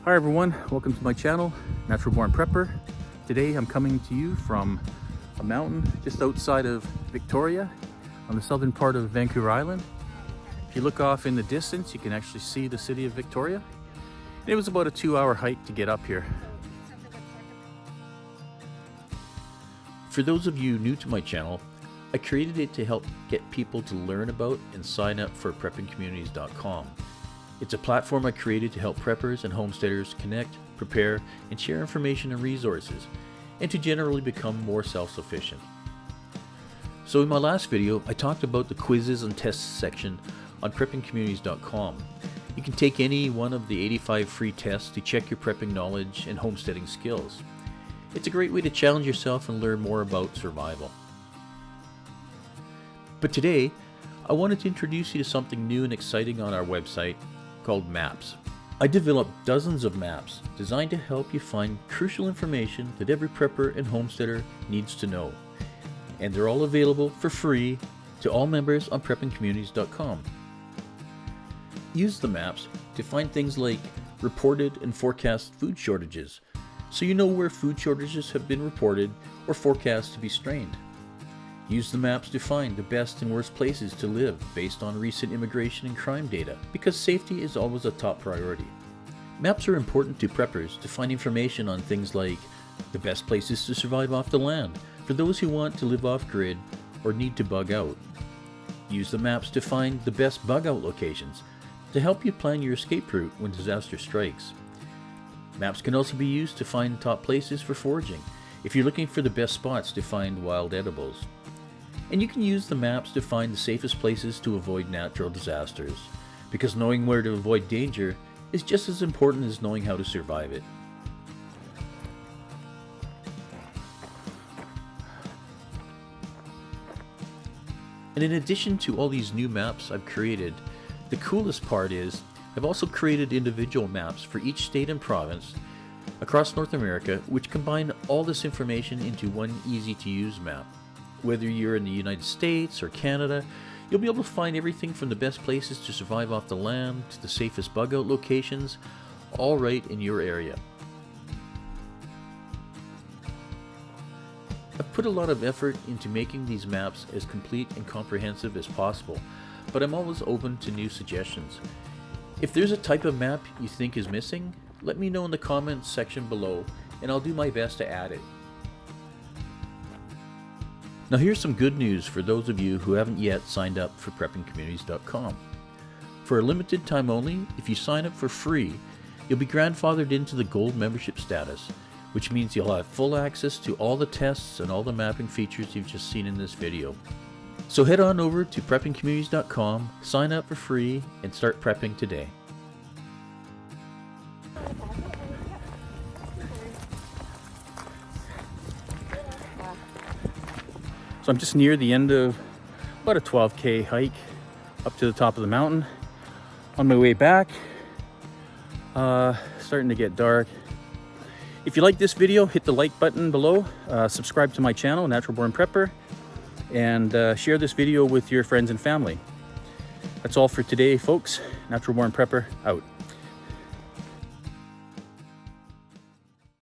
Hi everyone, welcome to my channel, Natural Born Prepper. Today I'm coming to you from a mountain just outside of Victoria on the southern part of Vancouver Island. If you look off in the distance, you can actually see the city of Victoria. It was about a 2-hour hike to get up here. For those of you new to my channel, I created it to help get people to learn about and sign up for preppingcommunities.com. It's a platform I created to help preppers and homesteaders connect, prepare, and share information and resources, and to generally become more self-sufficient. So in my last video, I talked about the quizzes and tests section on preppingcommunities.com. You can take any one of the 85 free tests to check your prepping knowledge and homesteading skills. It's a great way to challenge yourself and learn more about survival. But today, I wanted to introduce you to something new and exciting on our website called maps. I developed dozens of maps designed to help you find crucial information that every prepper and homesteader needs to know. And they're all available for free to all members on preppingcommunities.com. Use the maps to find things like reported and forecast food shortages, so you know where food shortages have been reported or forecast to be strained. Use the maps to find the best and worst places to live based on recent immigration and crime data, because safety is always a top priority. Maps are important to preppers to find information on things like the best places to survive off the land for those who want to live off-grid or need to bug out. Use the maps to find the best bug-out locations to help you plan your escape route when disaster strikes. Maps can also be used to find top places for foraging if you're looking for the best spots to find wild edibles. And you can use the maps to find the safest places to avoid natural disasters, because knowing where to avoid danger is just as important as knowing how to survive it. And in addition to all these new maps I've created, the coolest part is I've also created individual maps for each state and province across North America, which combine all this information into one easy-to-use map. Whether you're in the United States or Canada, you'll be able to find everything from the best places to survive off the land to the safest bug-out locations, all right in your area. I've put a lot of effort into making these maps as complete and comprehensive as possible, but I'm always open to new suggestions. If there's a type of map you think is missing, let me know in the comments section below, and I'll do my best to add it. Now here's some good news for those of you who haven't yet signed up for preppingcommunities.com. For a limited time only, if you sign up for free, you'll be grandfathered into the gold membership status, which means you'll have full access to all the tests and all the mapping features you've just seen in this video. So head on over to preppingcommunities.com, sign up for free, and start prepping today. So I'm just near the end of about a 12K hike up to the top of the mountain. On my way back, starting to get dark. If you like this video, hit the like button below, subscribe to my channel, Natural Born Prepper, and share this video with your friends and family. That's all for today, folks. Natural Born Prepper, out.